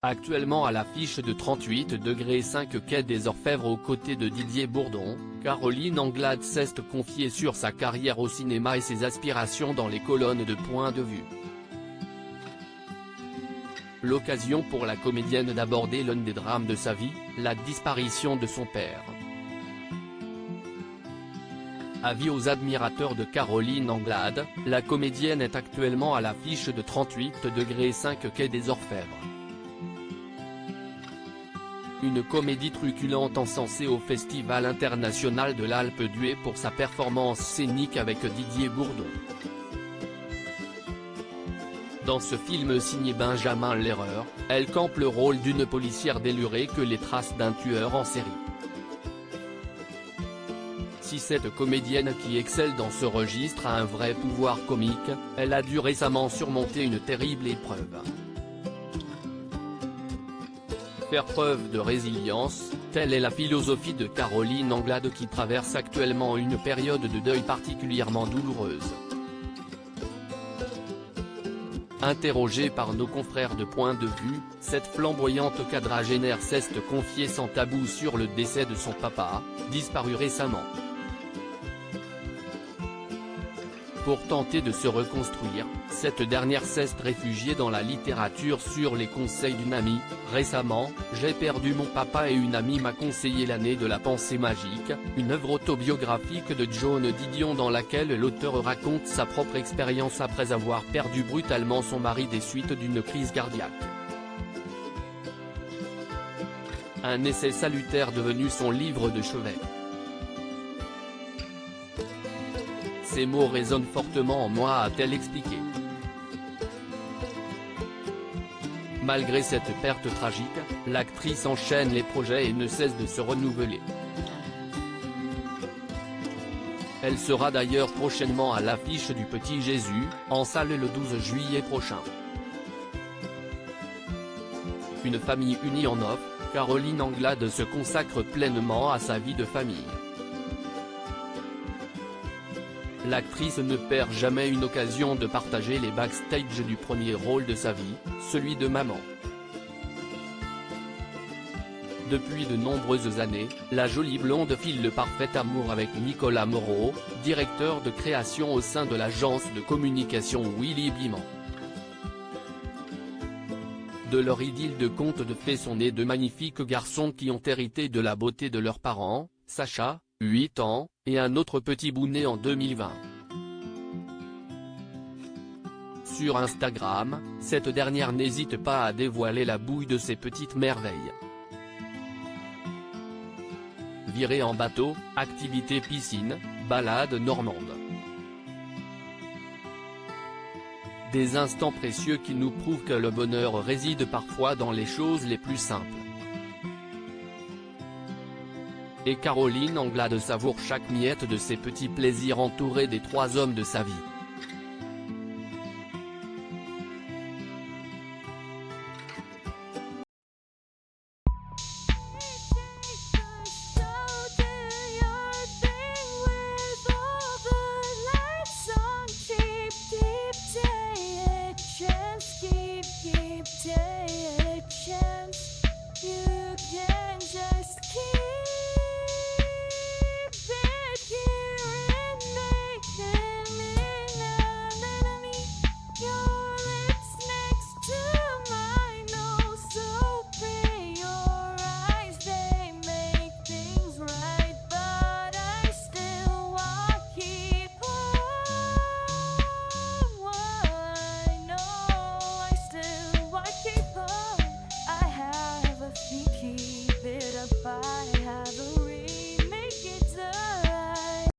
Actuellement à l'affiche de 38°5 quai des Orfèvres aux côtés de Didier Bourdon, Caroline Anglade s'est confiée sur sa carrière au cinéma et ses aspirations dans les colonnes de Point de vue. L'occasion pour la comédienne d'aborder l'un des drames de sa vie, la disparition de son père. Avis aux admirateurs de Caroline Anglade, la comédienne est actuellement à l'affiche de 38°5 quai des Orfèvres. Une comédie truculente encensée au Festival international de l'Alpe d'Huez pour sa performance scénique avec Didier Bourdon. Dans ce film signé Benjamin Lerreur, elle campe le rôle d'une policière délurée que les traces d'un tueur en série. Si cette comédienne qui excelle dans ce registre a un vrai pouvoir comique, elle a dû récemment surmonter une terrible épreuve. Faire preuve de résilience, telle est la philosophie de Caroline Anglade qui traverse actuellement une période de deuil particulièrement douloureuse. Interrogée par nos confrères de Point de vue, cette flamboyante quadragénaire s'est confiée sans tabou sur le décès de son papa, disparu récemment. Pour tenter de se reconstruire, cette dernière s'est réfugiée dans la littérature sur les conseils d'une amie. Récemment, j'ai perdu mon papa et une amie m'a conseillé L'année de la pensée magique, une œuvre autobiographique de Joan Didion dans laquelle l'auteur raconte sa propre expérience après avoir perdu brutalement son mari des suites d'une crise cardiaque. Un essai salutaire devenu son livre de chevet. Ces mots résonnent fortement en moi, a-t-elle expliqué. Malgré cette perte tragique, l'actrice enchaîne les projets et ne cesse de se renouveler. Elle sera d'ailleurs prochainement à l'affiche du Petit Jésus, en salle le 12 juillet prochain. Une famille unie en offre, Caroline Anglade se consacre pleinement à sa vie de famille. L'actrice ne perd jamais une occasion de partager les backstage du premier rôle de sa vie, celui de maman. Depuis de nombreuses années, la jolie blonde file le parfait amour avec Nicolas Moreau, directeur de création au sein de l'agence de communication Willy Biman. De leur idylle de conte de fées sont nés deux magnifiques garçons qui ont hérité de la beauté de leurs parents, Sacha, 8 ans, et un autre petit bout né en 2020. Sur Instagram, cette dernière n'hésite pas à dévoiler la bouille de ses petites merveilles. Virée en bateau, activité piscine, balade normande. Des instants précieux qui nous prouvent que le bonheur réside parfois dans les choses les plus simples. Et Caroline Anglade savoure chaque miette de ses petits plaisirs entourée des trois hommes de sa vie.